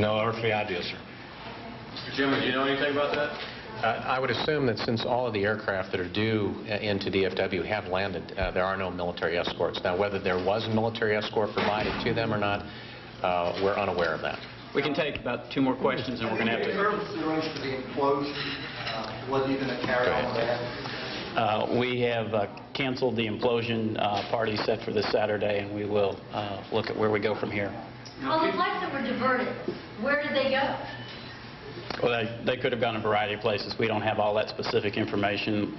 No earthly idea, sir. Mr. Chairman, do you know anything about that? I would assume that since all of the aircraft that are due into DFW have landed, there are no military escorts. Now, whether there was a military escort provided to them or not, we're unaware of that. We can take about 2 more questions, and we're going to have to... consideration for the implosion, was even a carry on that? We have canceled the implosion party set for this Saturday, and we will look at where we go from here. On the flights that were diverted, where did they go? Well, they could have gone a variety of places. We don't have all that specific information.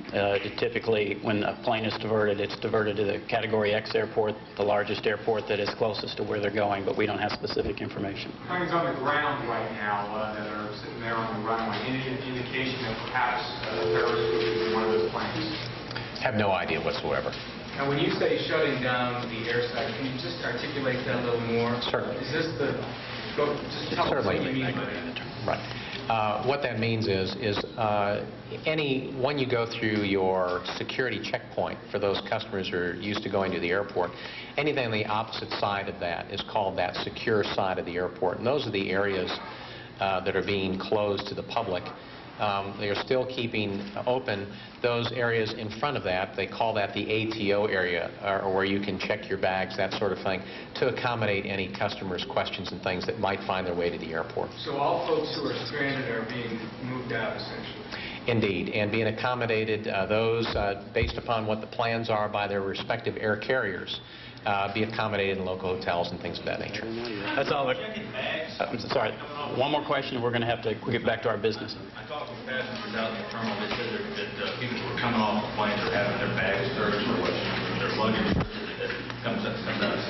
Typically, when a plane is diverted, it's diverted to the Category X airport, the largest airport that is closest to where they're going, but we don't have specific information. Planes on the ground right now that are sitting there on the runway, any indication that perhaps terrorists could be in one of those planes? Have no idea whatsoever. Now, when you say shutting down the airside, can you just articulate that a little more? Certainly. Is this the... Just tell us what you mean by that. Right. What that means is when you go through your security checkpoint for those customers who are used to going to the airport, anything on the opposite side of that is called that secure side of the airport. And those are the areas that are being closed to the public. They are still keeping open those areas in front of that. They call that the ATO area, or where you can check your bags, that sort of thing, to accommodate any customers' questions and things that might find their way to the airport. So all folks who are stranded are being moved out, essentially? Indeed, and being accommodated, those, based upon what the plans are by their respective air carriers, be accommodated in local hotels and things of that nature. That's all. I'm sorry. One more question, and we're going to have to get back to our business. I talked with passengers out in the terminal. They said that people who are coming off the planes are having their bags searched or their luggage that comes out of the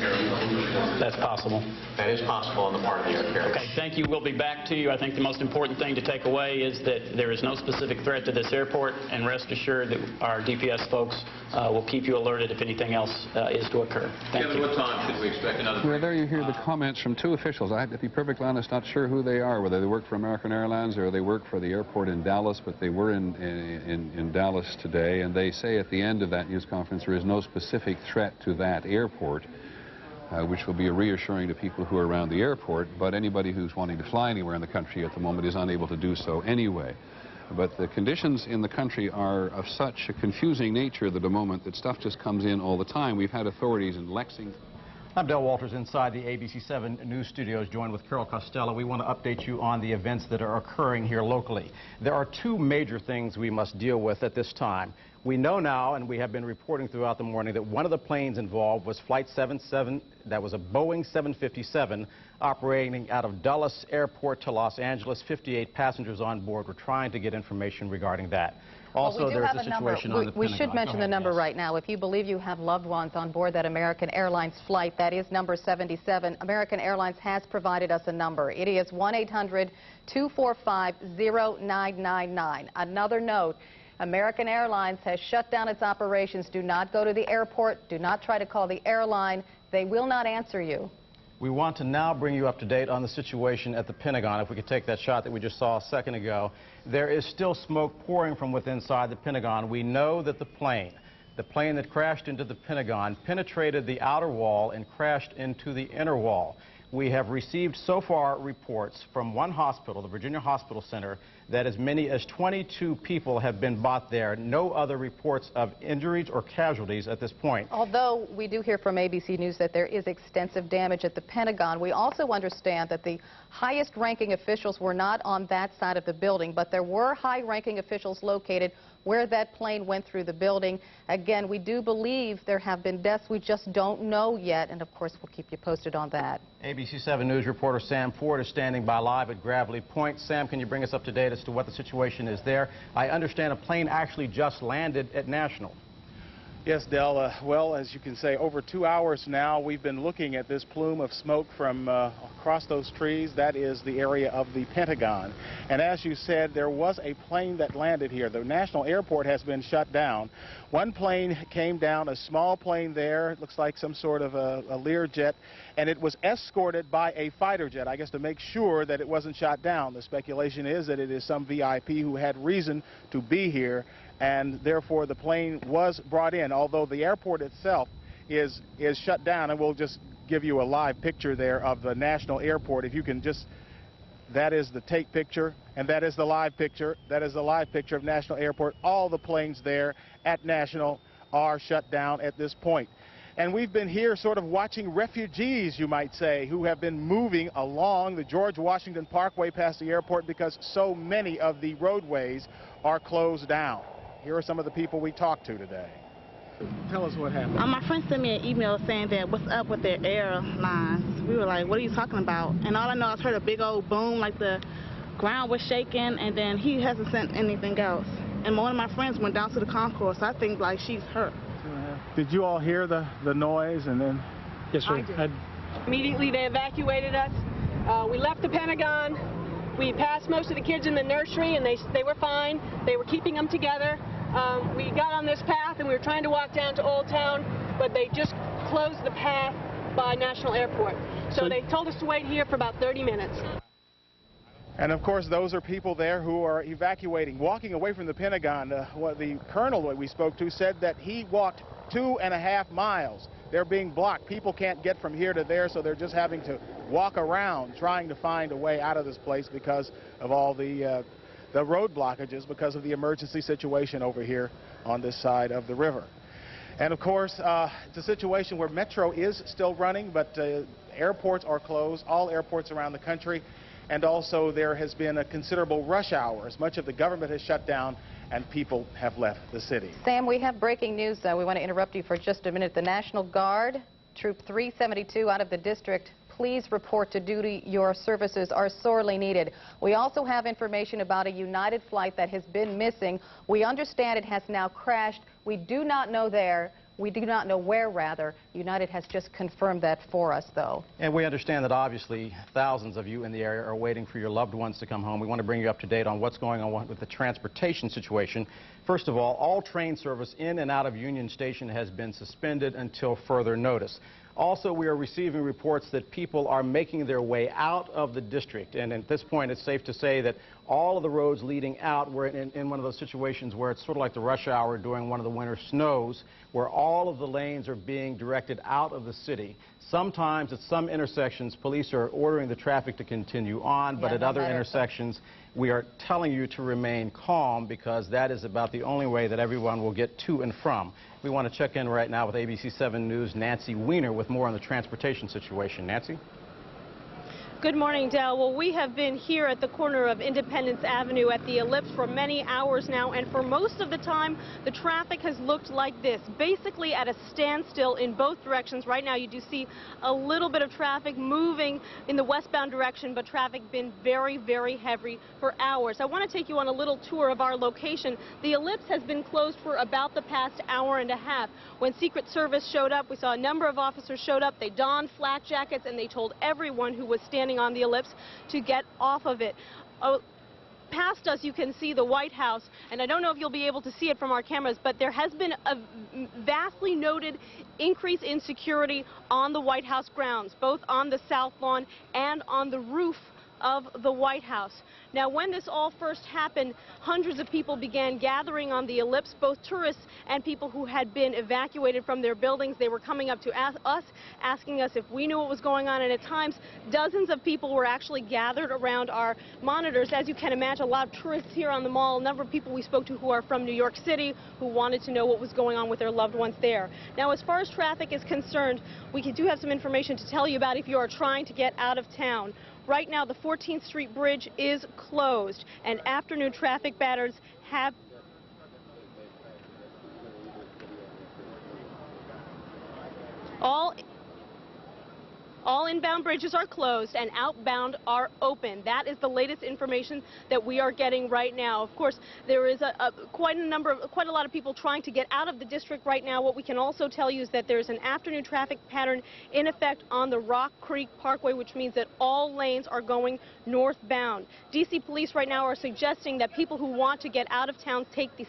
airport. That's possible. That is possible on the part of the air carriers. Okay, thank you. We'll be back to you. I think the most important thing to take away is that there is no specific threat to this airport, and rest assured that our DPS folks will keep you alerted if anything else is to occur. Thank you. What time should we expect another... Well, there you hear the comments from 2 officials. I have to be perfectly honest, not sure who they are, whether they work for American Airlines or they work for the airport in Dallas, but they were in Dallas today, and they say at the end of that news conference there is no specific threat to that airport, which will be reassuring to people who are around the airport, but anybody who's wanting to fly anywhere in the country at the moment is unable to do so anyway. But the conditions in the country are of such a confusing nature at the moment that stuff just comes in all the time. We've had authorities in Lexington. I'm Del Walters inside the ABC7 News Studios, joined with Carol Costello. We want to update you on the events that are occurring here locally. There are 2 major things we must deal with at this time. We know now, and we have been reporting throughout the morning, that one of the planes involved was Flight 77, that was a Boeing 757, operating out of Dulles Airport to Los Angeles. 58 passengers on board. We're trying to get information regarding that. Also, there's a situation on the Pentagon. We should mention the number right now. If you believe you have loved ones on board that American Airlines flight, that is number 77. American Airlines has provided us a number. It is 1-800-245-0999. Another note, American Airlines has shut down its operations. Do not go to the airport. Do not try to call the airline. They will not answer you. We want to now bring you up to date on the situation at the Pentagon. If we could take that shot that we just saw a second ago. There is still smoke pouring from within inside the Pentagon. We know that the plane that crashed into the Pentagon penetrated the outer wall and crashed into the inner wall. We have received so far reports from one hospital, the Virginia Hospital Center, that as many as 22 people have been brought there. No other reports of injuries or casualties at this point. Although we do hear from ABC News that there is extensive damage at the Pentagon, we also understand that the highest-ranking officials were not on that side of the building, but there were high-ranking officials located where that plane went through the building. Again, we do believe there have been deaths. We just don't know yet, and of course we'll keep you posted on that. ABC7 News reporter Sam Ford is standing by live at Gravelly Point. Sam, can you bring us up to date as to what the situation is there? I understand a plane actually just landed at National. Yes, Del. Well, as you can say, over 2 hours now, we've been looking at this plume of smoke from across those trees. That is the area of the Pentagon. And as you said, there was a plane that landed here. The National Airport has been shut down. One plane came down, a small plane there. It looks like some sort of a Learjet, and it was escorted by a fighter jet, I guess, to make sure that it wasn't shot down. The speculation is that it is some VIP who had reason to be here, and therefore the plane was brought in, although the airport itself is shut down. And we'll just give you a live picture there of the National Airport. If you can just That is the take picture, and that is the live picture. That is the live picture of National Airport. All the planes there at National are shut down at this point. And we've been here sort of watching refugees, you might say, who have been moving along the George Washington Parkway past the airport because so many of the roadways are closed down. Here are some of the people we talked to today. Tell us what happened. My friend sent me an email saying that what's up with their airlines. We were like, what are you talking about? And all I know is I heard a big old boom, like the ground was shaking, and then he hasn't sent anything else. And one of my friends went down to the concourse, so I think like she's hurt. Did you all hear the noise and then? Yes, sir. Immediately they evacuated us. We left the Pentagon. We passed most of the kids in the nursery, and they were fine. They were keeping them together. We got on this path, and we were trying to walk down to Old Town, but they just closed the path by National Airport. So they told us to wait here for about 30 minutes. And of course, those are people there who are evacuating, walking away from the Pentagon. What the colonel that we spoke to said that he walked 2.5 miles. They're being blocked. People can't get from here to there, so they're just having to walk around trying to find a way out of this place because of all the road blockages, because of the emergency situation over here on this side of the river. And of course, it's a situation where Metro is still running, but airports are closed, all airports around the country. And also there has been a considerable rush hour as much of the government has shut down and people have left the city. Sam, we have breaking news. We want to interrupt you for just a minute. The National Guard, Troop 372 out of the district, please report to duty. Your services are sorely needed. We also have information about a United flight that has been missing. We understand it has now crashed. We do not know where, rather. United has just confirmed that for us, though. And we understand that obviously thousands of you in the area are waiting for your loved ones to come home. We want to bring you up to date on what's going on with the transportation situation. First of all train service in and out of Union Station has been suspended until further notice. Also, we are receiving reports that people are making their way out of the district. And at this point, it's safe to say that all of the roads leading out, we're in one of those situations where it's sort of like the rush hour during one of the winter snows, where all of the lanes are being directed out of the city. Sometimes at some intersections, police are ordering the traffic to continue on, but at other intersections, we are telling you to remain calm because that is about the only way that everyone will get to and from. We want to check in right now with ABC 7 News' Nancy Weiner with more on the transportation situation. Nancy? Good morning, Dell. Well, we have been here at the corner of Independence Avenue at the Ellipse for many hours now, and for most of the time, the traffic has looked like this, basically at a standstill in both directions. Right now, you do see a little bit of traffic moving in the westbound direction, but traffic been very, very heavy for hours. I want to take you on a little tour of our location. The Ellipse has been closed for about the past hour and a half. When Secret Service showed up, we saw a number of officers showed up. They donned flak jackets, and they told everyone who was standing on the Ellipse to get off of it. Past us, you can see the White House, and I don't know if you'll be able to see it from our cameras, but there has been a vastly noted increase in security on the White House grounds, both on the South Lawn and on the roof of the White House. Now, when this all first happened, hundreds of people began gathering on the Ellipse, both tourists and people who had been evacuated from their buildings. They were coming up to us, asking us if we knew what was going on, and at times, dozens of people were actually gathered around our monitors. As you can imagine, a lot of tourists here on the mall, a number of people we spoke to who are from New York City who wanted to know what was going on with their loved ones there. Now, as far as traffic is concerned, we do have some information to tell you about if you are trying to get out of town. Right now, the 14th Street Bridge is closed, and afternoon traffic patterns have all inbound bridges are closed and outbound are open. That is the latest information that we are getting right now. Of course, there is quite a lot of people trying to get out of the district right now. What we can also tell you is that there's an afternoon traffic pattern in effect on the Rock Creek Parkway, which means that all lanes are going northbound. D.C. police right now are suggesting that people who want to get out of town take the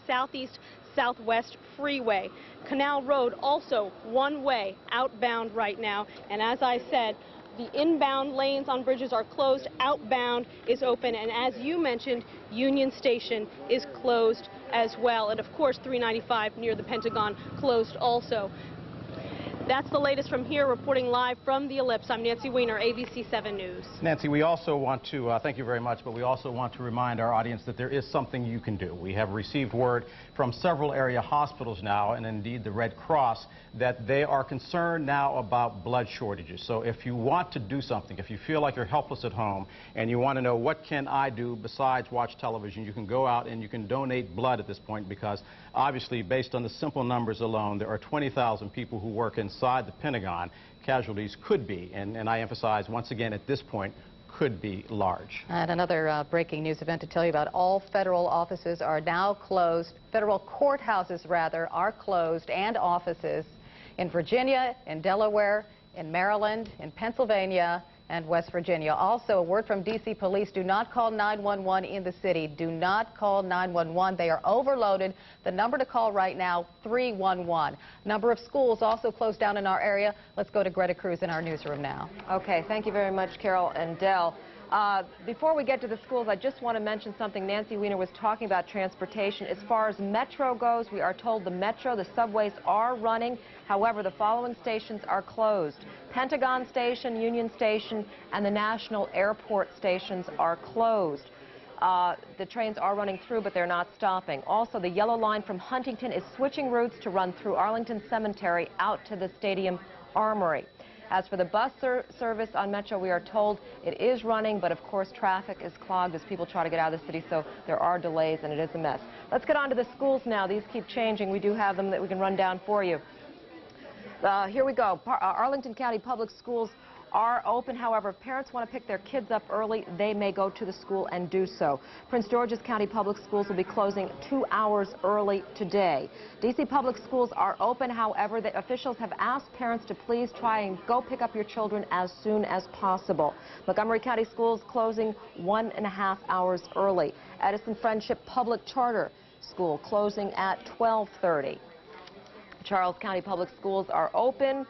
Southwest Freeway. Canal Road also one way outbound right now, and as I said, the inbound lanes on bridges are closed, outbound is open, and as you mentioned, Union Station is closed as well, and of course 395 near the Pentagon closed also. That's the latest from here, reporting live from the Ellipse. I'm Nancy Weiner, ABC 7 News. Nancy, we also want to, thank you very much, but we also want to remind our audience that there is something you can do. We have received word from several area hospitals now, and indeed the Red Cross, that they are concerned now about blood shortages. So if you want to do something, if you feel like you're helpless at home and you want to know what can I do besides watch television, you can go out and you can donate blood at this point, because obviously based on the simple numbers alone, there are 20,000 people who work inside the Pentagon. Casualties could be, and I emphasize once again at this point, could be large. And another breaking news event to tell you about: all federal offices are now closed. Federal courthouses, rather, are closed, and offices in Virginia, in Delaware, in Maryland, in Pennsylvania, and West Virginia. Also, a word from D.C. police: do not call 911 in the city. Do not call 911. They are overloaded. The number to call right now, 311. Number of schools also closed down in our area. Let's go to Greta Cruz in our newsroom now. Okay, thank you very much, Carol and Dell. Before we get to the schools, I just want to mention something. Nancy Weiner was talking about transportation. As far as Metro goes, we are told the subways are running. However, the following stations are closed: Pentagon Station, Union Station, and the National Airport stations are closed. The trains are running through, but they're not stopping. Also, the Yellow Line from Huntington is switching routes to run through Arlington Cemetery out to the Stadium Armory. As for the bus service on Metro, we are told it is running, but of course traffic is clogged as people try to get out of the city, so there are delays and it is a mess. Let's get on to the schools now. These keep changing. We do have them that we can run down for you. Here we go. Arlington County Public Schools are open. However, if parents want to pick their kids up early, they may go to the school and do so. Prince George's County Public Schools will be closing 2 hours early today. D.C. Public Schools are open. However, the officials have asked parents to please try and go pick up your children as soon as possible. Montgomery County Schools closing 1.5 hours early. Edison Friendship Public Charter School closing at 12:30. Charles County Public Schools are open,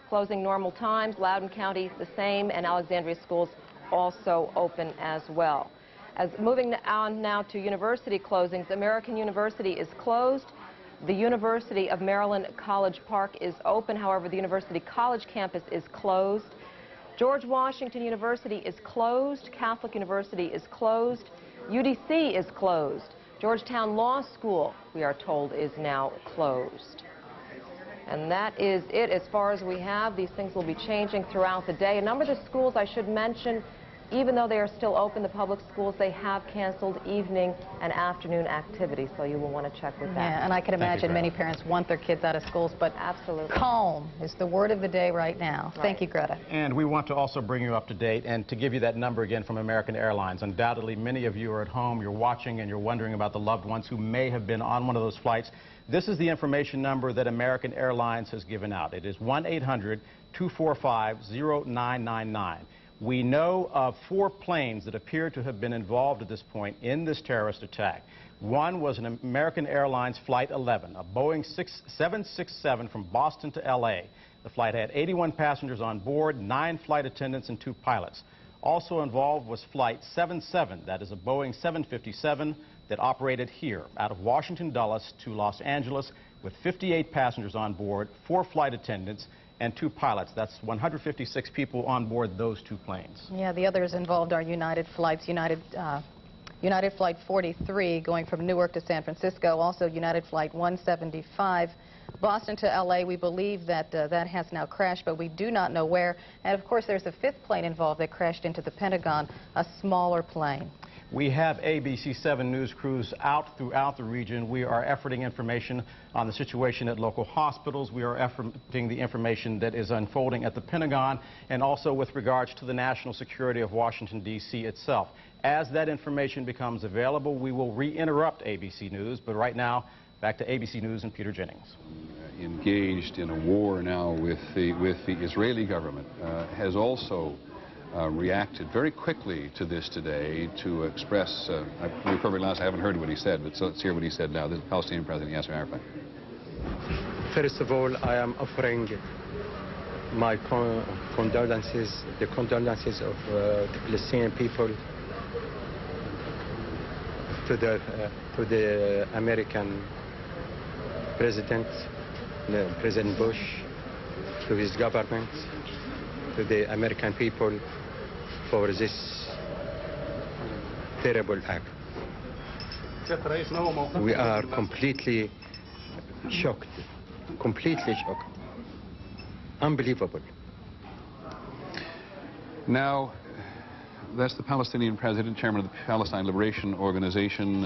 closing normal times. Loudoun County the same, and Alexandria Schools also open as well. Moving on now to university closings, American University is closed. The University of Maryland College Park is open. However, the University College campus is closed. George Washington University is closed. Catholic University is closed. UDC is closed. Georgetown Law School, we are told, is now closed. And that is it as far as we have. These things will be changing throughout the day. A number of the schools, I should mention, even though they are still open, the public schools, they have canceled evening and afternoon activities, so you will want to check with that. Yeah, and I can imagine many parents want their kids out of schools, but absolutely, calm is the word of the day right now. Right. Thank you, Greta. And we want to also bring you up to date and to give you that number again from American Airlines. Undoubtedly, many of you are at home, you're watching, and you're wondering about the loved ones who may have been on one of those flights. This is the information number that American Airlines has given out. It is 1-800-245-0999. We know of 4 planes that appear to have been involved at this point in this terrorist attack. One was an American Airlines Flight 11, a Boeing 767 from Boston to L.A. The flight had 81 passengers on board, 9 flight attendants, and 2 pilots. Also involved was Flight 77, that is a Boeing 757 that operated here out of Washington Dulles to Los Angeles with 58 passengers on board, 4 flight attendants, and 2 pilots. That's 156 people on board those 2 planes. Yeah, the others involved are United flights, United Flight 43 going from Newark to San Francisco, also United Flight 175. Boston to L.A., we believe that that has now crashed, but we do not know where. And of course, there's a 5th plane involved that crashed into the Pentagon, a smaller plane. We have ABC 7 news crews out throughout the region. We are efforting information on the situation at local hospitals. We are efforting the information that is unfolding at the Pentagon, and also with regards to the national security of Washington, D.C. itself. As that information becomes available, we will re-interrupt ABC News, but right now, back to ABC News and Peter Jennings. Engaged in a war now with the Israeli government, has also reacted very quickly to this today to express, to be perfectly honest, I haven't heard what he said, but so let's hear what he said now. The Palestinian President Yasser Arafat. First of all, I am offering my condolences, the condolences of the Palestinian people to the American President, President Bush, to his government, to the American people for this terrible act. We are completely shocked, unbelievable. Now, that's the Palestinian president, chairman of the Palestine Liberation Organization,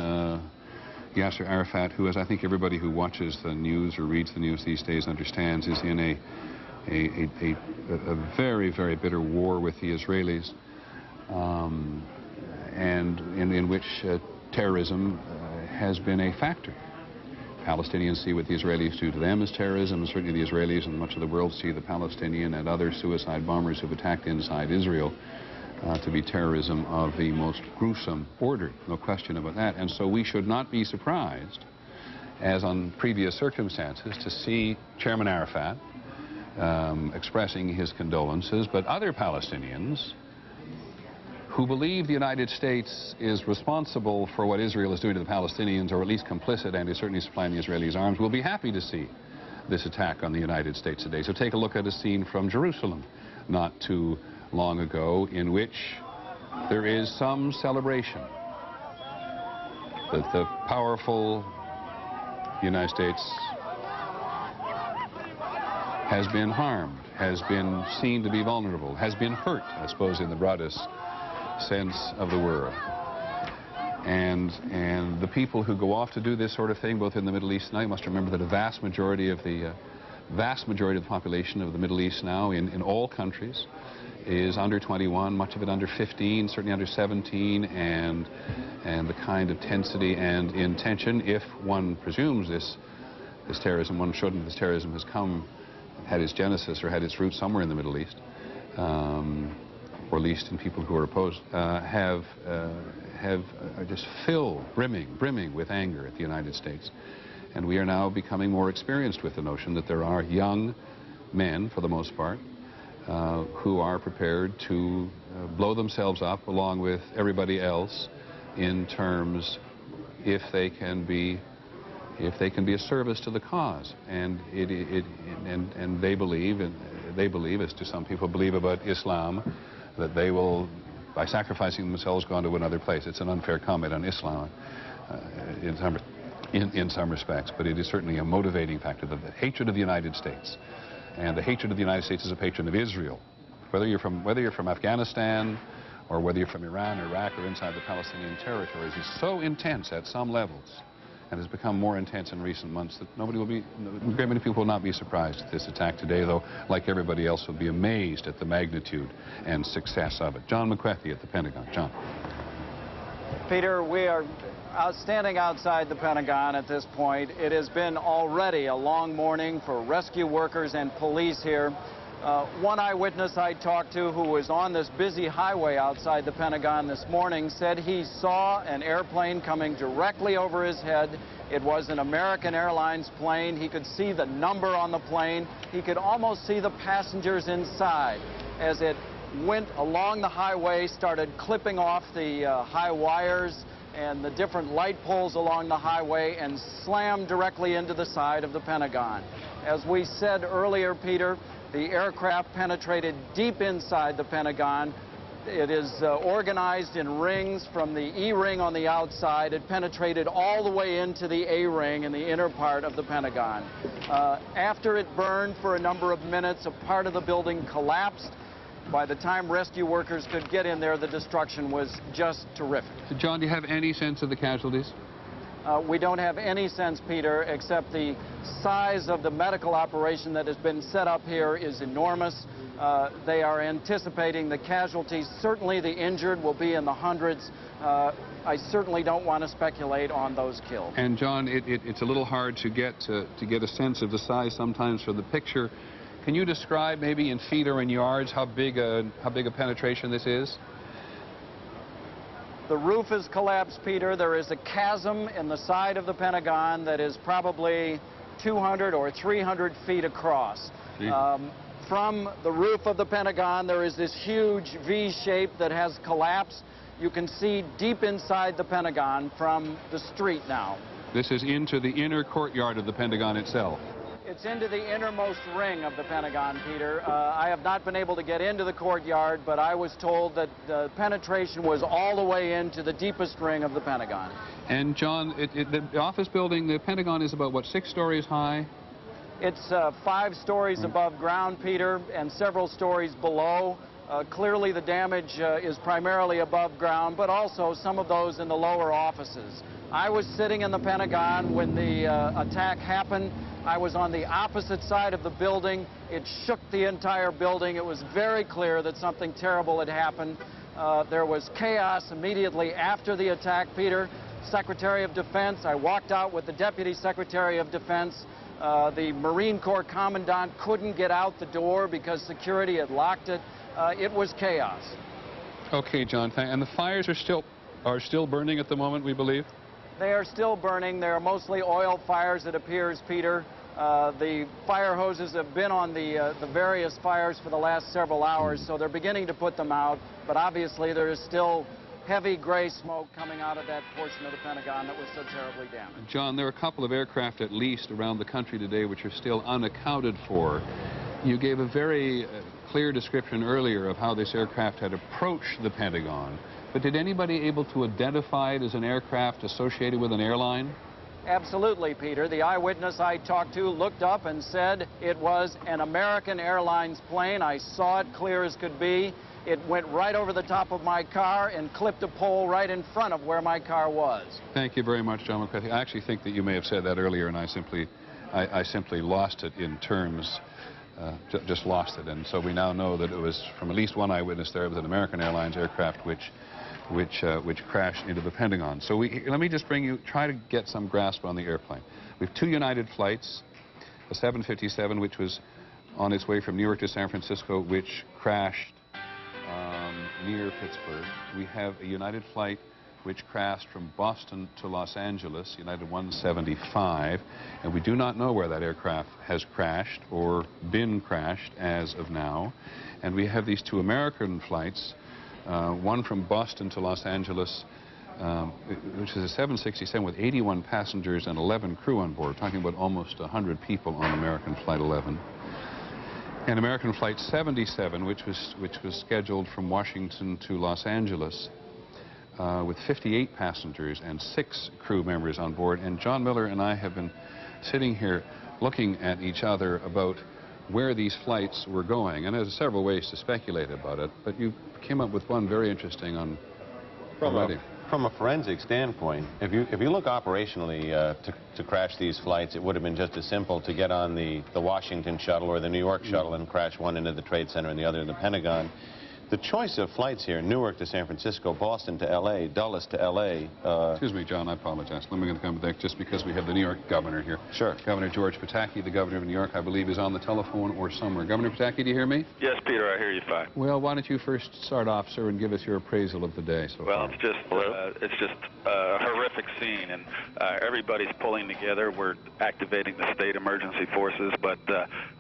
Yasser Arafat, who, as I think everybody who watches the news or reads the news these days understands, is in a very, very bitter war with the Israelis, and in which terrorism has been a factor. Palestinians see what the Israelis do to them as terrorism, and certainly the Israelis and much of the world see the Palestinian and other suicide bombers who've attacked inside Israel to be terrorism of the most gruesome order, no question about that. And so we should not be surprised, as on previous circumstances, to see Chairman Arafat expressing his condolences, but other Palestinians who believe the United States is responsible for what Israel is doing to the Palestinians, or at least complicit and is certainly supplying the Israelis arms, will be happy to see this attack on the United States today. So take a look at a scene from Jerusalem not too long ago, in which there is some celebration that the powerful United States has been harmed, has been seen to be vulnerable, has been hurt, I suppose, in the broadest sense of the word. And the people who go off to do this sort of thing, both in the Middle East now, you must remember that a vast majority of the population of the Middle East now, in all countries, is under 21, much of it under 15, certainly under 17, and the kind of tensity and intention, if one presumes this terrorism, one shouldn't, this terrorism has had its genesis or had its roots somewhere in the Middle East, or at least in people who are opposed, are just brimming with anger at the United States. And we are now becoming more experienced with the notion that there are young men, for the most part, who are prepared to blow themselves up along with everybody else in terms, if they can be a service to the cause. And they believe, as do some people believe about Islam, that they will, by sacrificing themselves, go on to another place. It's an unfair comment on Islam in some respects, but it is certainly a motivating factor. The hatred of the United States, and the hatred of the United States is a patron of Israel. Whether you're from Afghanistan, or whether you're from Iran, Iraq, or inside the Palestinian territories, is so intense at some levels, and has become more intense in recent months, that a great many people will not be surprised at this attack today, though, like everybody else, will be amazed at the magnitude and success of it. John McWethy at the Pentagon. John. Peter, we are standing outside the Pentagon at this point. It has been already a long morning for rescue workers and police here. One eyewitness I talked to, who was on this busy highway outside the Pentagon this morning, said he saw an airplane coming directly over his head. It was an American Airlines plane. He could see the number on the plane. He could almost see the passengers inside as it went along the highway, started clipping off the high wires and the different light poles along the highway, and slammed directly into the side of the Pentagon. As we said earlier, Peter, the aircraft penetrated deep inside the Pentagon. It is organized in rings from the E ring on the outside. It penetrated all the way into the A ring in the inner part of the Pentagon. After it burned for a number of minutes, a part of the building collapsed. By the time rescue workers could get in there, the destruction was just terrific. So, John, do you have any sense of the casualties? We don't have any sense, Peter, except the size of the medical operation that has been set up here is enormous. They are anticipating the casualties. Certainly the injured will be in the hundreds. I certainly don't want to speculate on those killed. And, John, it's a little hard to get a sense of the size sometimes for the picture. Can you describe, maybe in feet or in yards, how big a penetration this is? The roof is collapsed, Peter. There is a chasm in the side of the Pentagon that is probably 200 or 300 feet across. From the roof of the Pentagon, there is this huge V shape that has collapsed. You can see deep inside the Pentagon from the street now. This is into the inner courtyard of the Pentagon itself. It's into the innermost ring of the Pentagon, Peter. I have not been able to get into the courtyard, but I was told that the penetration was all the way into the deepest ring of the Pentagon. And, John, the office building, the Pentagon, is about, what, 6 stories high? It's 5 stories above ground, Peter, and several stories below. Clearly, the damage is primarily above ground, but also some of those in the lower offices. I was sitting in the Pentagon when the attack happened. I was on the opposite side of the building. It shook the entire building. It was very clear that something terrible had happened. There was chaos immediately after the attack, Peter. Secretary of Defense, I walked out with the Deputy Secretary of Defense. The Marine Corps Commandant couldn't get out the door because security had locked it. It was chaos. Okay, John, and the fires are still burning at the moment, we believe? They are still burning. They are mostly oil fires, it appears, Peter. The fire hoses have been on the various fires for the last several hours, so they're beginning to put them out. But obviously, there is still heavy gray smoke coming out of that portion of the Pentagon that was so terribly damaged. John, there are a couple of aircraft at least around the country today which are still unaccounted for. You gave a very clear description earlier of how this aircraft had approached the Pentagon. But did anybody able to identify it as an aircraft associated with an airline? Absolutely, Peter. The eyewitness I talked to looked up and said it was an American Airlines plane. I saw it clear as could be. It went right over the top of my car and clipped a pole right in front of where my car was. Thank you very much, John McCarthy. I actually think that you may have said that earlier, and I simply lost it in terms. Just lost it. And so we now know that it was, from at least one eyewitness there, it was an American Airlines aircraft which crashed into the Pentagon. So let me just try to get some grasp on the airplane. We have 2 United flights, a 757, which was on its way from New York to San Francisco, which crashed near Pittsburgh. We have a United flight which crashed from Boston to Los Angeles, United 175, and we do not know where that aircraft has crashed or been crashed as of now. And we have these 2 American flights, one from Boston to Los Angeles, which is a 767 with 81 passengers and 11 crew on board. We're talking about almost 100 people on American Flight 11. And American Flight 77, which was scheduled from Washington to Los Angeles, with 58 passengers and 6 crew members on board. And John Miller and I have been sitting here looking at each other about where these flights were going. And there's several ways to speculate about it, but you came up with one very interesting on already. From a forensic standpoint, if you look operationally to crash these flights, it would have been just as simple to get on the Washington shuttle or the New York shuttle and crash one into the Trade Center and the other in the Pentagon. The choice of flights here, Newark to San Francisco, Boston to L.A., Dulles to L.A. Excuse me, John, I apologize. Let me come back just because we have the New York governor here. Sure. Governor George Pataki, the governor of New York, I believe, is on the telephone or somewhere. Governor Pataki, do you hear me? Yes, Peter, I hear you fine. Well, why don't you first start off, sir, and give us your appraisal of the day so far. It's just a horrific scene, and everybody's pulling together. We're activating the state emergency forces, but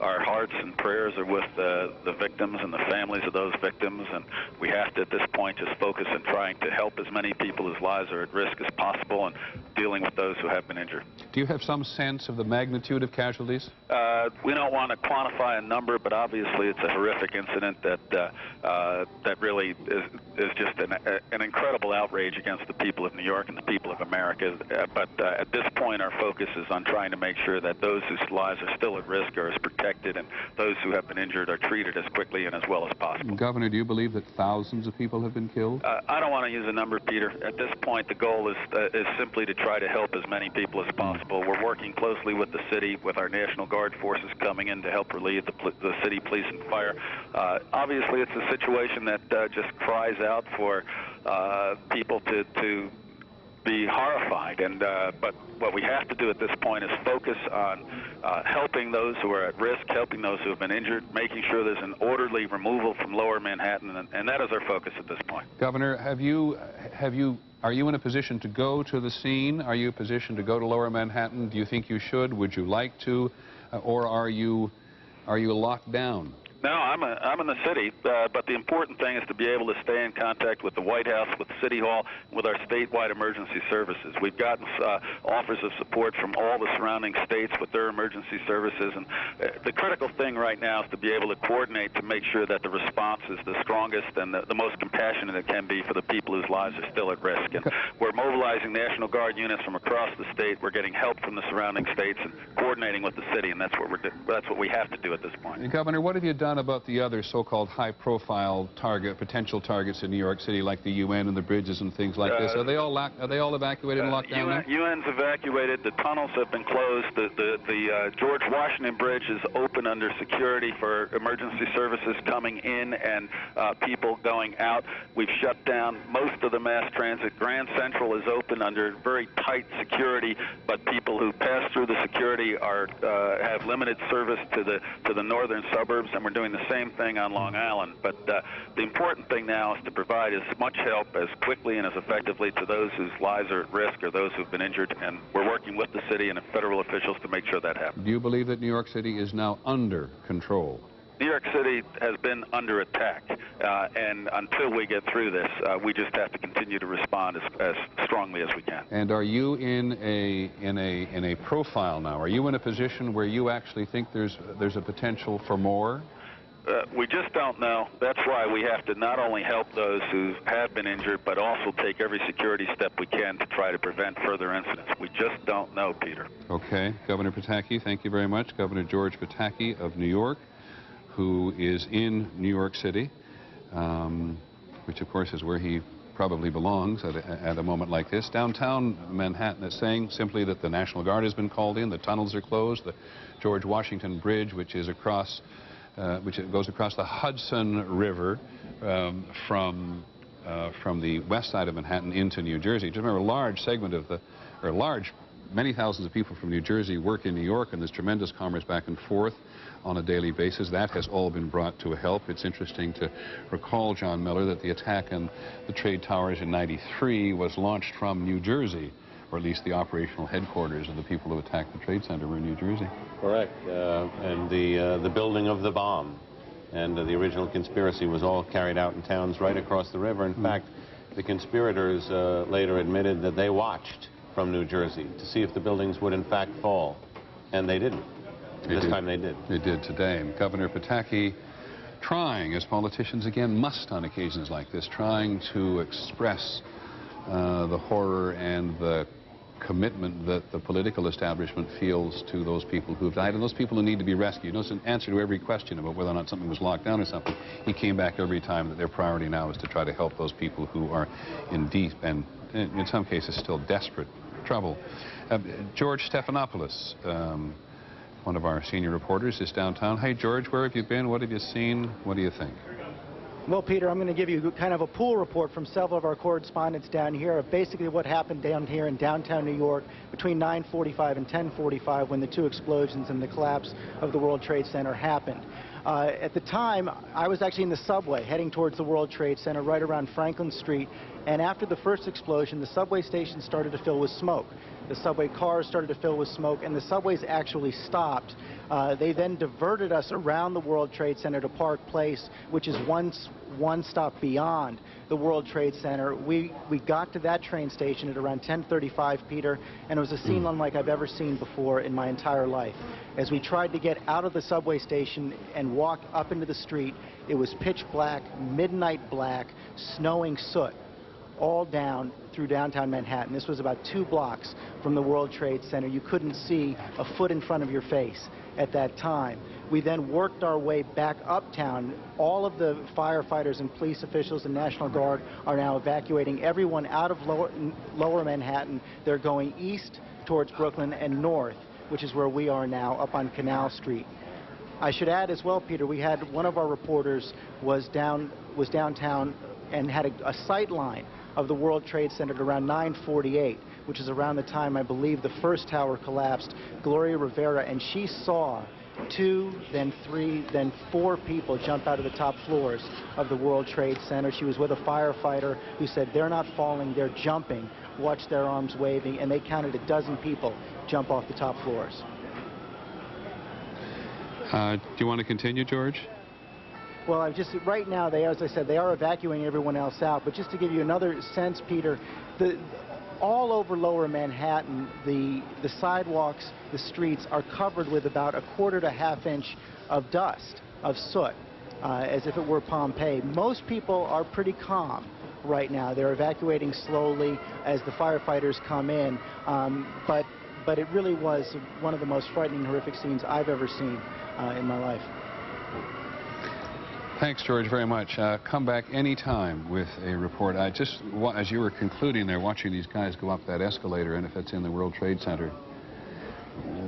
our hearts and prayers are with the victims and the families of those victims, and we have to, at this point, just focus on trying to help as many people whose lives are at risk as possible and dealing with those who have been injured. Do you have some sense of the magnitude of casualties? We don't want to quantify a number, but obviously it's a horrific incident that really is just an incredible outrage against the people of New York and the people of America. But at this point, our focus is on trying to make sure that those whose lives are still at risk are as protected, and those who have been injured are treated as quickly and as well as possible. Governor, do you believe that thousands of people have been killed? I don't want to use a number, Peter. At this point, the goal is simply to try to help as many people as possible. We're working closely with the city, with our National Guard forces coming in to help relieve the city police and fire. Obviously, it's a situation that just cries out for people to be horrified, but what we have to do at this point is focus on helping those who are at risk, helping those who have been injured, making sure there's an orderly removal from lower Manhattan, and that is our focus at this point. Governor, are you in a position to go to the scene? Are you in a position to go to lower Manhattan? Do you think you should? Would you like to? Or are you locked down? No, I'm in the city, but the important thing is to be able to stay in contact with the White House, with City Hall, with our statewide emergency services. We've gotten offers of support from all the surrounding states with their emergency services, and the critical thing right now is to be able to coordinate to make sure that the response is the strongest and the most compassionate it can be for the people whose lives are still at risk. And we're mobilizing National Guard units from across the state. We're getting help from the surrounding states and coordinating with the city, and that's what we have to do at this point. Governor, what have you done about the other so-called high-profile potential targets in New York City, like the UN and the bridges and things like this? Are they all evacuated and locked down now? UN's evacuated. The tunnels have been closed. The George Washington Bridge is open under security for emergency services coming in and people going out. We've shut down most of the mass transit. Grand Central is open under very tight security, but people who pass through the security have limited service to the northern suburbs, and we're doing the same thing on Long Island. But the important thing now is to provide as much help as quickly and as effectively to those whose lives are at risk or those who've been injured, and we're working with the city and federal officials to make sure that happens. Do you believe that New York City is now under control? New York City has been under attack, and until we get through this, we just have to continue to respond as strongly as we can. And are you in a profile now? Are you in a position where you actually think there's a potential for more? We just don't know. That's why we have to not only help those who have been injured, but also take every security step we can to try to prevent further incidents. We just don't know, Peter. Okay. Governor Pataki, thank you very much. Governor George Pataki of New York, who is in New York City, which, of course, is where he probably belongs at a moment like this. Downtown Manhattan is saying simply that the National Guard has been called in, the tunnels are closed, the George Washington Bridge, which is across which goes across the Hudson River from the west side of Manhattan into New Jersey. Just remember, a large segment of many thousands of people from New Jersey work in New York, and there's tremendous commerce back and forth on a daily basis. That has all been brought to a help. It's interesting to recall, John Miller, that the attack on the trade towers in '93 was launched from New Jersey, or at least the operational headquarters of the people who attacked the Trade Center were in New Jersey. Correct. And the building of the bomb and the original conspiracy was all carried out in towns right across the river. In fact, the conspirators later admitted that they watched from New Jersey to see if the buildings would in fact fall, and they didn't. This time they did. They did today. And Governor Pataki trying, as politicians again must on occasions like this, trying to express the horror and the commitment that the political establishment feels to those people who've died and those people who need to be rescued. It's an answer to every question about whether or not something was locked down or something. He came back every time that their priority now is to try to help those people who are in deep and, in some cases, still desperate trouble. George Stephanopoulos, one of our senior reporters, is downtown. Hey, George, where have you been? What have you seen? What do you think? Well, Peter, I'm going to give you kind of a pool report from several of our correspondents down here of basically what happened down here in downtown New York between 9:45 and 10:45 when the two explosions and the collapse of the World Trade Center happened. At the time, I was actually in the subway heading towards the World Trade Center right around Franklin Street, and after the first explosion, the subway station started to fill with smoke. The subway cars started to fill with smoke, and the subways actually stopped. They then diverted us around the World Trade Center to Park Place, which is one stop beyond the World Trade Center. We got to that train station at around 10:35, Peter, and it was a scene unlike I've ever seen before in my entire life. As we tried to get out of the subway station and walk up into the street, it was pitch black, midnight black, snowing soot all down through downtown Manhattan. This was about 2 blocks from the World Trade Center. You couldn't see a foot in front of your face at that time. We then worked our way back uptown. All of the firefighters and police officials and National Guard are now evacuating everyone out of lower Manhattan. They're going east towards Brooklyn and north, which is where we are now, up on Canal Street. I should add as well, Peter, we had one of our reporters was downtown and had a sight line of the World Trade Center at around 9:48, which is around the time I believe the first tower collapsed, Gloria Rivera, and she saw 2, then 3, then 4 people jump out of the top floors of the World Trade Center. She was with a firefighter who said they're not falling, they're jumping, watch their arms waving, and they counted a dozen people jump off the top floors. Do you want to continue, George? Well, right now, as I said, they are evacuating everyone else out. But just to give you another sense, Peter, all over Lower Manhattan, the sidewalks, the streets are covered with about a quarter to half inch of dust, of soot, as if it were Pompeii. Most people are pretty calm right now. They're evacuating slowly as the firefighters come in. But it really was one of the most frightening, horrific scenes I've ever seen in my life. Thanks, George, very much. Come back anytime with a report. As you were concluding there, watching these guys go up that escalator, and if it's in the World Trade Center,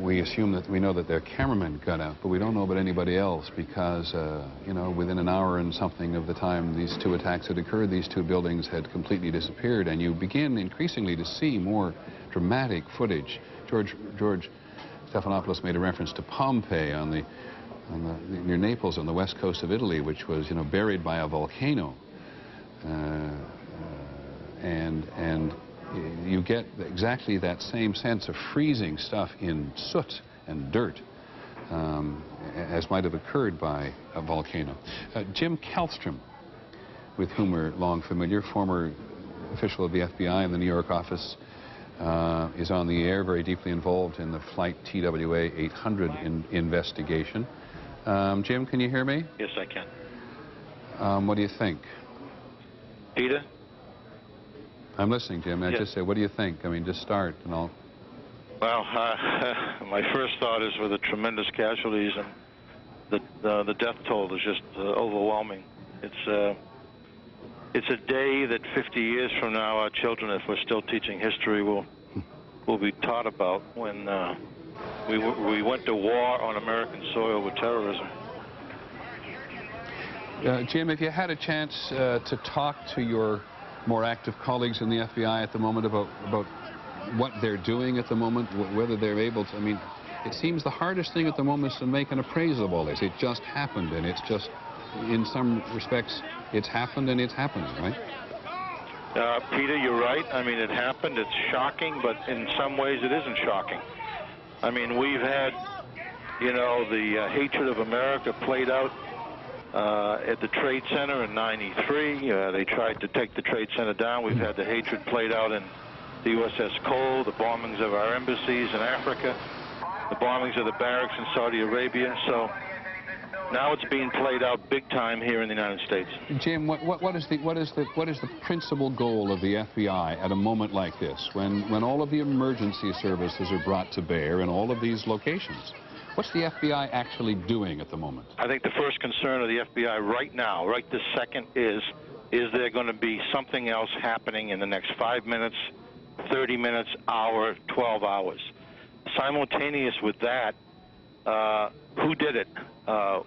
we know that their cameraman got out, but we don't know about anybody else because, you know, within an hour and something of the time these two attacks had occurred, these two buildings had completely disappeared, and you begin increasingly to see more dramatic footage. George Stephanopoulos made a reference to Pompeii near Naples on the west coast of Italy, which was, you know, buried by a volcano, and you get exactly that same sense of freezing stuff in soot and dirt, as might have occurred by a volcano. Jim Kallstrom, with whom we're long familiar, former official of the FBI in the New York office, is on the air, very deeply involved in the flight TWA 800 investigation. Jim, can you hear me? Yes, I can. What do you think? Peter? I'm listening, Jim. I Yes. just say, what do you think? I mean, just start and I'll... Well, my first thought is with the tremendous casualties, and the death toll is just overwhelming. It's a day that 50 years from now, our children, if we're still teaching history, will be taught about when we went to war on American soil with terrorism. Jim, if you had a chance to talk to your more active colleagues in the FBI at the moment about what they're doing at the moment, whether they're able to, I mean, it seems the hardest thing at the moment is to make an appraisal of all this. It just happened, and it's just, in some respects, it's happened and it's happening, right? Peter, you're right. I mean, it happened. It's shocking, but in some ways it isn't shocking. I mean, we've had, you know, the hatred of America played out at the Trade Center in '93. They tried to take the Trade Center down. We've had the hatred played out in the USS Cole, the bombings of our embassies in Africa, the bombings of the barracks in Saudi Arabia. So now it's being played out big time here in the United States. Jim, what is the principal goal of the FBI at a moment like this, when all of the emergency services are brought to bear in all of these locations? What's the FBI actually doing at the moment? I think the first concern of the FBI right now, right this second, is there going to be something else happening in the next 5 minutes, 30 minutes, hour, 12 hours? Simultaneous with that, who did it?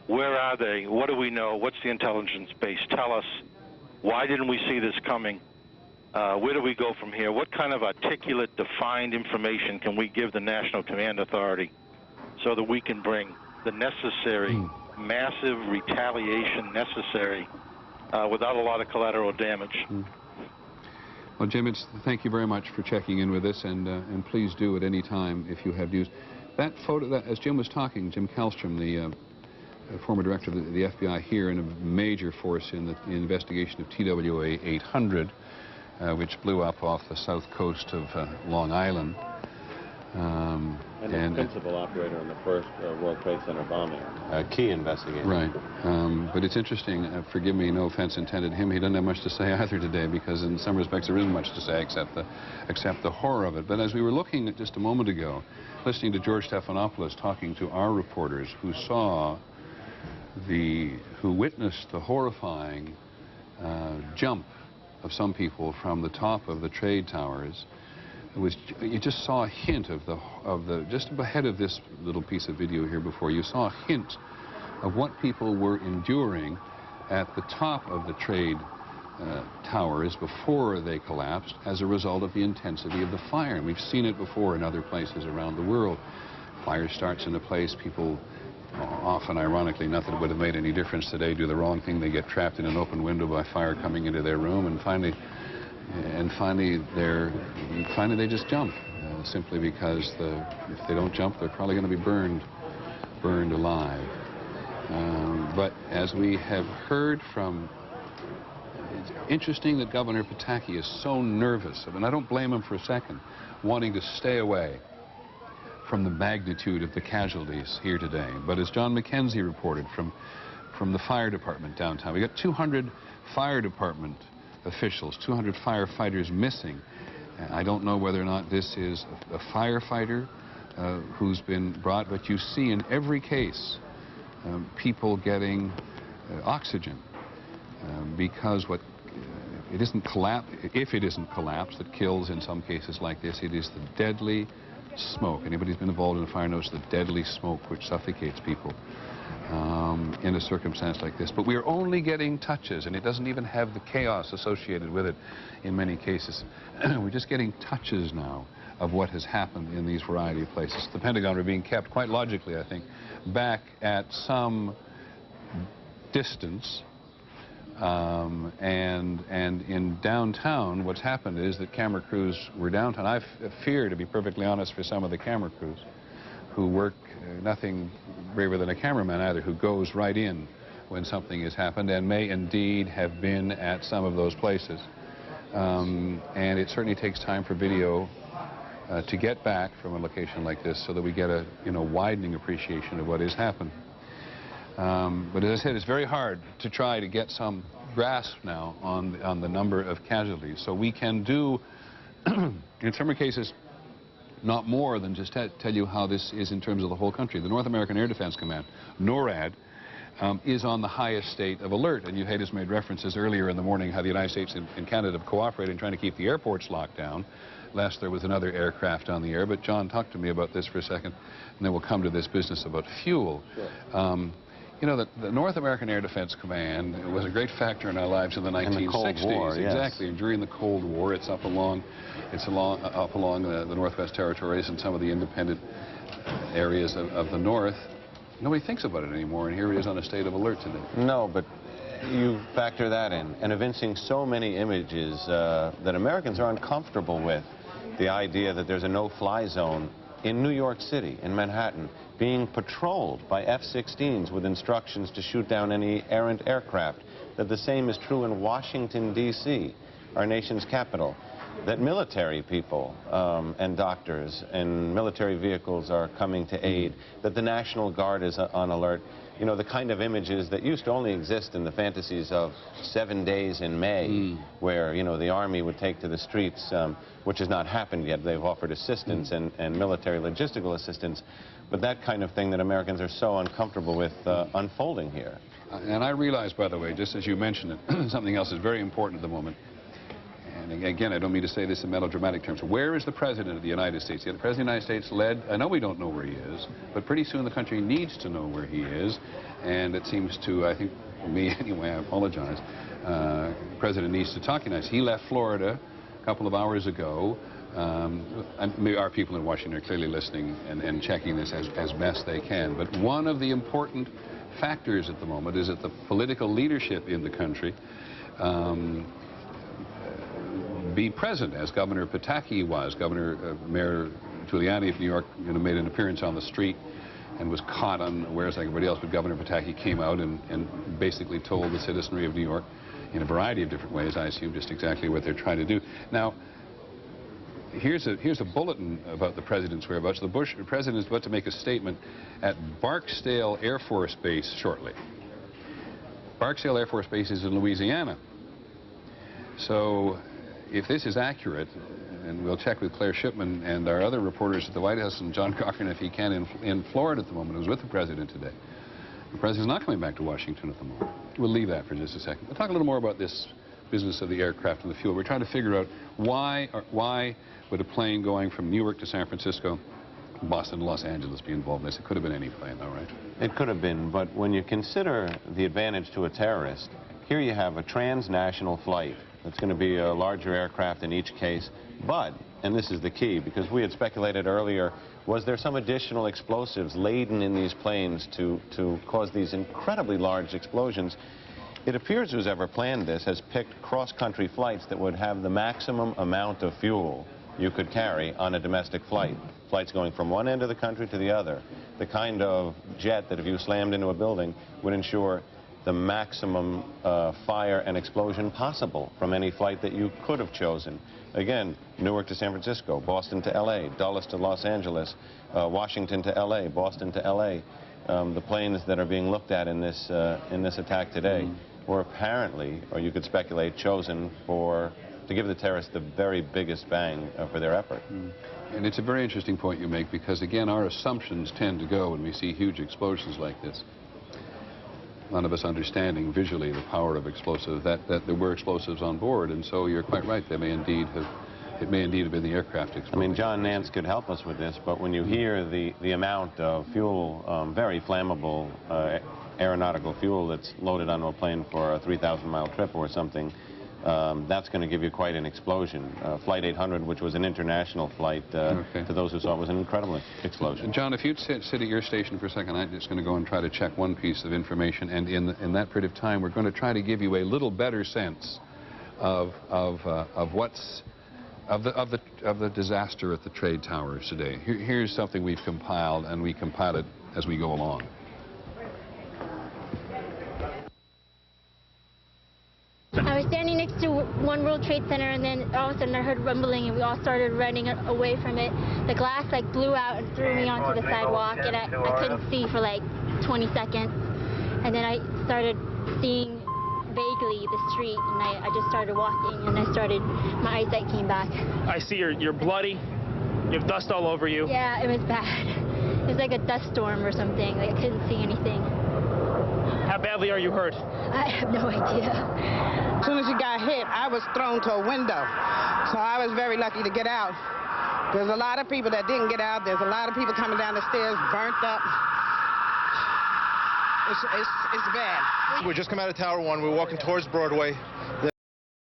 Where are they? What do we know? What's the intelligence base? Tell us. Why didn't we see this coming? Where do we go from here? What kind of articulate, defined information can we give the National Command Authority so that we can bring the necessary massive retaliation necessary without a lot of collateral damage? Well, Jim, thank you very much for checking in with us, and please do at any time if you have views. That photo, as Jim was talking, Jim Kallstrom, the former director of the FBI here, and a major force in the investigation of TWA 800, which blew up off the south coast of Long Island. And the principal operator in the first World Trade Center bombing. Key investigation. Right. But it's interesting, forgive me, no offense intended him, he doesn't have much to say either today, because in some respects there isn't much to say except the horror of it. But as we were looking at just a moment ago, listening to George Stephanopoulos talking to our reporters who witnessed the horrifying jump of some people from the top of the trade towers, you just saw a hint just ahead of this little piece of video here before, you saw a hint of what people were enduring at the top of the trade towers before they collapsed as a result of the intensity of the fire. And we've seen it before in other places around the world. Fire starts in a place, people often, ironically, not that it would have made any difference today, do the wrong thing, they get trapped in an open window by fire coming into their room, and finally they just jump, simply because if they don't jump, they're probably going to be burned alive. But as we have heard from, it's interesting that Governor Pataki is so nervous, and I don't blame him for a second, wanting to stay away from the magnitude of the casualties here today. But as John McKenzie reported from the fire department downtown, we got 200 fire department officials, 200 firefighters missing. I don't know whether or not this is a firefighter who's been brought, but you see in every case people getting oxygen because it isn't if it isn't collapse that kills in some cases like this, it is the deadly smoke. Anybody who's been involved in a fire knows the deadly smoke which suffocates people in a circumstance like this. But we're only getting touches, and it doesn't even have the chaos associated with it in many cases. We're just getting touches now of what has happened in these variety of places. The Pentagon are being kept, quite logically, I think, back at some distance. And in downtown, what's happened is that camera crews were downtown. I fear, to be perfectly honest, for some of the camera crews who work nothing braver than a cameraman either, who goes right in when something has happened and may indeed have been at some of those places. And it certainly takes time for video to get back from a location like this so that we get a widening appreciation of what has happened. But as I said, it's very hard to try to get some grasp now on the number of casualties. So we can do, in some cases, not more than just tell you how this is in terms of the whole country. The North American Air Defense Command, NORAD, is on the highest state of alert. And you had made references earlier in the morning how the United States and Canada have cooperated in trying to keep the airports locked down, lest there was another aircraft on the air. But John, talk to me about this for a second, and then we'll come to this business about fuel. Sure. You know, the North American Air Defense Command was a great factor in our lives in the 1960s. In the Cold War, yes. Exactly. And during the Cold War, it's up along the Northwest Territories and some of the independent areas of the North. Nobody thinks about it anymore, and here it is on a state of alert today. No, but you factor that in, and evincing so many images that Americans are uncomfortable with. The idea that there's a no-fly zone in New York City, in Manhattan, being patrolled by F-16s with instructions to shoot down any errant aircraft, that the same is true in Washington, D.C., our nation's capital, that military people and doctors and military vehicles are coming to aid, that the National Guard is on alert. You know, the kind of images that used to only exist in the fantasies of 7 days in May, where, you know, the Army would take to the streets, which has not happened yet. They've offered assistance and military logistical assistance. But that kind of thing that Americans are so uncomfortable with unfolding here. And I realize, by the way, just as you mentioned it, something else is very important at the moment. And again, I don't mean to say this in melodramatic terms. Where is the President of the United States? The President of the United States led, I know we don't know where he is, but pretty soon the country needs to know where he is. And it seems to, I think, for me anyway, I apologize, the President needs to talk to us. He left Florida a couple of hours ago. Our people in Washington are clearly listening and checking this as best they can. But one of the important factors at the moment is that the political leadership in the country be present, as Governor Pataki was. Mayor Giuliani of New York made an appearance on the street and was caught unawares like everybody else, but Governor Pataki came out and basically told the citizenry of New York in a variety of different ways, I assume, just exactly what they're trying to do. Now, here's a bulletin about the President's whereabouts. The President is about to make a statement at Barksdale Air Force Base shortly. Barksdale Air Force Base is in Louisiana. So if this is accurate, and we'll check with Claire Shipman and our other reporters at the White House, and John Cochran, if he can, in Florida at the moment, who's with the President today. The President's not coming back to Washington at the moment. We'll leave that for just a second. We'll talk a little more about this business of the aircraft and the fuel. We're trying to figure out why would a plane going from New York to San Francisco, Boston, Los Angeles be involved in this? It could have been any plane, though, right? It could have been, but when you consider the advantage to a terrorist, here you have a transnational flight. It's going to be a larger aircraft in each case. But, and this is the key, because we had speculated earlier, was there some additional explosives laden in these planes to cause these incredibly large explosions? It appears who's ever planned this has picked cross-country flights that would have the maximum amount of fuel you could carry on a domestic flight. Flights going from one end of the country to the other. The kind of jet that if you slammed into a building would ensure the maximum fire and explosion possible from any flight that you could have chosen. Again, Newark to San Francisco, Boston to L.A., Dulles to Los Angeles, Washington to L.A., Boston to L.A. The planes that are being looked at in this attack today were apparently, or you could speculate, chosen to give the terrorists the very biggest bang for their effort. And it's a very interesting point you make, because again, our assumptions tend to go when we see huge explosions like this. None of us understanding visually the power of explosives, that there were explosives on board, and so you're quite right, it may indeed have been the aircraft exploding. I mean, John Nance could help us with this, but when you hear the amount of fuel, very flammable aeronautical fuel that's loaded onto a plane for a 3,000-mile trip or something, that's going to give you quite an explosion. Flight 800, which was an international flight, to those who saw it, was an incredible explosion. John, if you'd sit at your station for a second, I'm just going to go and try to check one piece of information, and in that period of time, we're going to try to give you a little better sense of the disaster at the trade towers today. Here's something we've compiled, and we compile it as we go along. I was standing next to One World Trade Center, and then all of a sudden I heard rumbling, and we all started running away from it. The glass like blew out and threw me onto the sidewalk, and I couldn't see for like 20 seconds. And then I started seeing vaguely the street, and I just started walking, and my eyesight came back. I see you're bloody. You have dust all over you. Yeah, it was bad. It was like a dust storm or something. Like I couldn't see anything. How badly are you hurt? I have no idea. As soon as she got hit, I was thrown to a window. So I was very lucky to get out. There's a lot of people that didn't get out. There's a lot of people coming down the stairs, burnt up. It's bad. We just come out of Tower 1. We're walking towards Broadway.